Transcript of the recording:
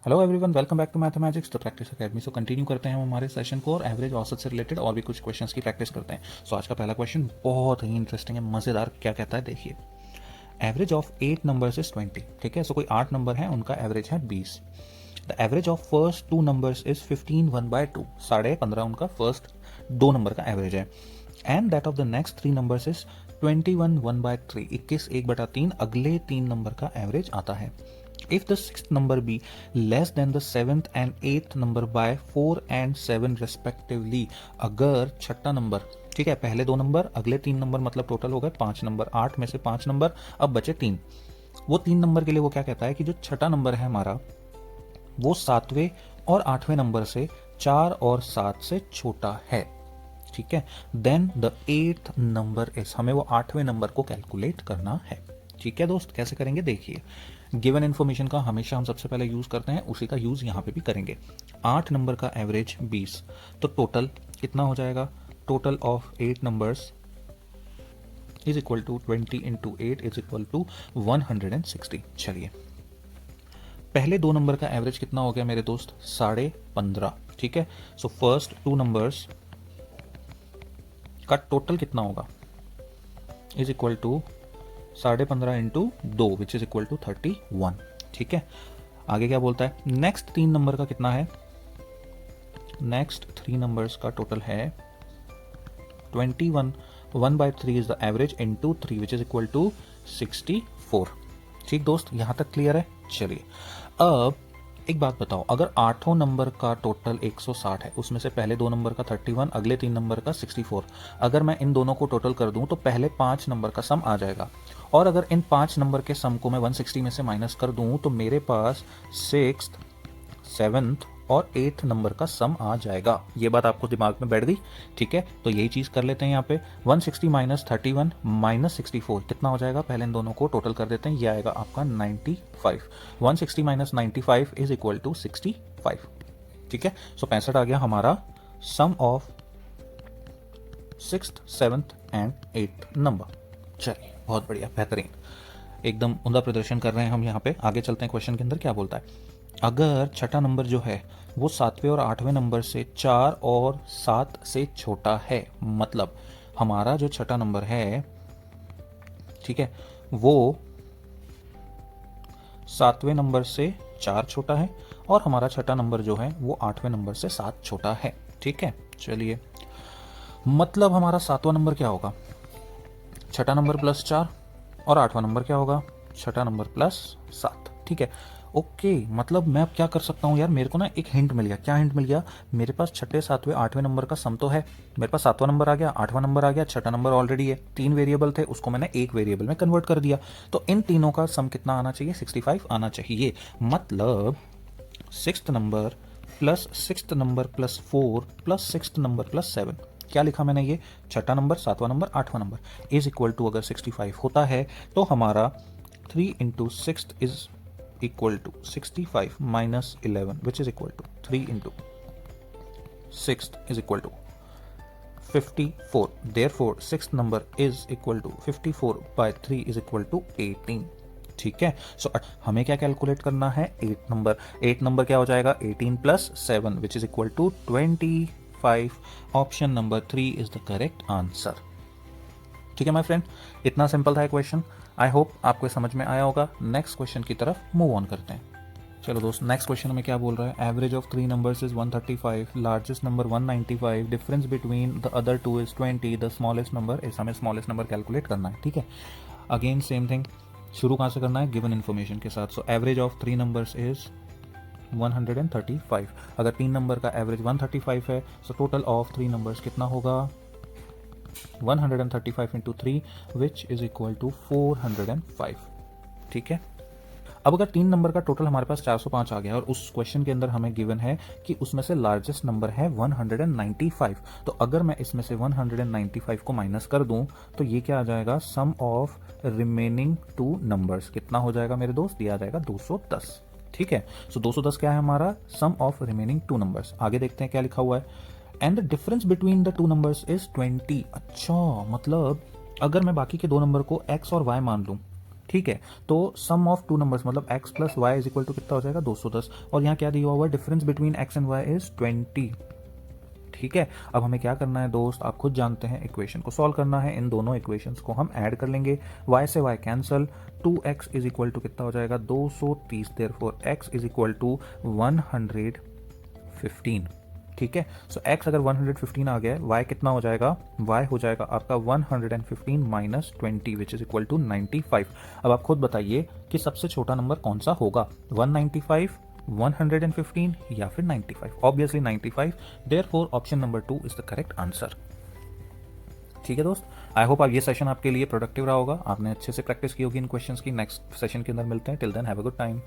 Hello everyone, welcome back to mathematics the practice academy. So continue करते हैं हम हमारे सेशन को और एवरेज औसत से रिलेटेड और भी कुछ क्वेश्चंस की प्रैक्टिस करते हैं। सो आज का पहला क्वेश्चन बहुत ही इंटरेस्टिंग है, मज़ेदार। क्या कहता है देखिए, एवरेज ऑफ 8 नंबर्स इज 20। ठीक है, सो कोई 8 नंबर है, उनका एवरेज है 20। The average of first 2 numbers is 15 1/2। 15.5 उनका फर्स्ट 2 नंबर का एवरेज है। And that of the next 3 numbers is 21 1/3। 21 1/3 अगले 3 नंबर का एवरेज आता है। If the sixth number be less than the seventh and eighth number by 4 and 7 respectively, अगर छठा number, ठीक है, पहले 2 नंबर अगले 3 नंबर, मतलब टोटल हो गए 5 नंबर। 8 में से 5 नंबर, अब बचे 3। वो 3 नंबर के लिए वो क्या कहता है कि जो छठा नंबर है हमारा, वो 7वें और 8वें नंबर से 4 और 7 से छोटा है। ठीक है, then the 8th number is, हमें वो 8वें नंबर को कैलकुलेट करना है। ठीक है दोस्त, कैसे करेंगे देखिए, गिवन इन्फॉर्मेशन का हमेशा हम सबसे पहले यूज करते हैं, उसी का यूज यहां पे भी करेंगे। 8 नंबर का एवरेज 20, तो टोटल कितना हो जाएगा? Total of 8 numbers is equal to 20 into 8 is equal to 160। चलिए, पहले 2 नंबर का एवरेज कितना हो गया मेरे दोस्त? 15.5। ठीक है, सो फर्स्ट 2 नंबर्स का टोटल कितना होगा? Is equal to 15.5 into 2 which is equal to 31। ठीक है, आगे क्या बोलता है? नेक्स्ट 3 नंबर का कितना है? नेक्स्ट 3 नंबर्स का टोटल है 21 1/3 is the average into 3 which is equal to 64। ठीक दोस्त, यहां तक क्लियर है? चलिए, अब एक बात बताओ, अगर 8 नंबर का टोटल 160 है, उसमें से पहले 2 नंबर का 31, अगले 3 नंबर का 64, अगर मैं इन दोनों को टोटल कर दूं तो पहले 5 नंबर का सम आ जाएगा। और अगर इन 5 नंबर के सम को मैं 160 में से माइनस कर दूं तो मेरे पास 6th 7th और 8th नंबर का सम आ जाएगा। ये बात आपको दिमाग में बैठ गई? ठीक है, तो यही चीज कर लेते हैं यहाँ पे। 160 माइनस 31 माइनस 64 कितना हो जाएगा? पहले इन दोनों को टोटल कर देते हैं, ये आएगा आपका 95। 160 माइनस 95 इज इक्वल टू 65। ठीक है, सो 65 आ गया हमारा सम of 6th 7th and 8th number. चलिए, बहुत बढ़िया, बेहतरीन, एकदम उमदा प्रदर्शन कर रहे हैं हम यहाँ पे। आगे चलते हैं, क्वेश्चन के अंदर क्या बोलता है। अगर छठा नंबर जो है वो 7वें और 8वें नंबर से 4 और 7 से छोटा है, मतलब हमारा जो छठा नंबर है, ठीक है, वो 7वें नंबर से 4 छोटा है और हमारा छठा नंबर जो है वो 8वें नंबर से 7 छोटा है। ठीक है, चलिए, मतलब हमारा 7वां नंबर क्या होगा? छठा नंबर प्लस 4, और 8वां नंबर क्या होगा? छठा नंबर प्लस 7। ठीक है, ओके, मतलब मैं अब क्या कर सकता हूँ यार, मेरे को ना एक हिंट मिल गया। क्या हिंट मिल गया? मेरे पास छठे 7वें 8वें नंबर का सम तो है, मेरे पास 7वां नंबर आ गया, 8वां नंबर आ गया, छठा नंबर ऑलरेडी है। 3 वेरिएबल थे, उसको मैंने एक वेरिएबल में कन्वर्ट कर दिया, तो इन तीनों का सम कितना आना चाहिए? 65 आना चाहिए। मतलब 6th number plus 6th number plus 4 plus 6th number plus 7। क्या लिखा मैंने? ये छठा नंबर, 7वां नंबर, 8वां नंबर इज इक्वल टू, अगर 65 होता है तो हमारा 3 into 6 is equal to 65 minus 11 which is equal to 3 into 6th is equal to 54. Therefore 6th number is equal to 54 by 3 is equal to 18. ठीक है, सो हमें क्या कैलकुलेट करना है? 8 नंबर। 8 नंबर क्या हो जाएगा? 18 plus 7 which is equal to 25। Option number 3 is the correct answer. ठीक है माय फ्रेंड, इतना सिंपल था क्वेश्चन। आई होप आपको समझ में आया होगा। नेक्स्ट क्वेश्चन की तरफ मूव ऑन करते हैं। चलो दोस्त, नेक्स्ट क्वेश्चन में क्या बोल रहा है? Average of 3 numbers is 135, largest number 195, difference between the other 2 is 20, the smallest number is, हमें स्मॉलेस्ट नंबर कैलकुलेट करना है। ठीक है, अगेन सेम थिंग, शुरू कहाँ से करना है? गिवन इन्फॉर्मेशन के साथ। So average of 3 numbers is 135। अगर 3 नंबर का एवरेज 135 है, सो टोटल ऑफ 3 नंबर्स कितना होगा? 135 into 3 which is equal to 405। ठीक है, अब अगर 3 नंबर का टोटल हमारे पास 405 आ गया और उस क्वेश्चन के अंदर हमें गिवन है कि उसमें से लार्जेस्ट नंबर है 195, तो अगर मैं इसमें से 195 को माइनस कर दूं तो ये क्या आ जाएगा? सम ऑफ रिमेनिंग 2 नंबर्स कितना हो जाएगा मेरे दोस्त? ये आ जाएगा 210। ठीक है, सो 210 क्या है हमारा? सम ऑफ रिमेनिंग 2 नंबर्स। आगे देखते हैं क्या लिखा हुआ है। And the difference between the 2 numbers is 20। अच्छा, मतलब अगर मैं बाकी के 2 नंबर को x और y मान लूं, ठीक है, तो सम ऑफ टू नंबर्स मतलब x plus Y is equal to कितना हो जाएगा 210, और यहाँ क्या दिया हुआ difference between x and y is 20। ठीक है, अब हमें क्या करना है दोस्त, आप खुद जानते हैं, इक्वेशन को सॉल्व करना है। इन दोनों इक्वेशंस को हम ऐड कर लेंगे, y से y cancel, 2x is equal to कितना हो जाएगा 230, therefore x is equal to 115। ठीक है, सो x अगर 115 आ गया, y कितना हो जाएगा, y हो जाएगा आपका 115 minus 20 which is equal to 95। अब आप खुद बताइए कि सबसे छोटा नंबर कौन सा होगा, 195, 115 या फिर 95? Obviously 95, therefore option number 2 is the correct answer. ठीक है दोस्त, आई होप आप ये सेशन आपके लिए प्रोडक्टिव रहा होगा, आपने अच्छे से प्रैक्टिस की होगी इन क्वेश्चंस की। नेक्स्ट सेशन के अंदर मिलते हैं, till then have a good time.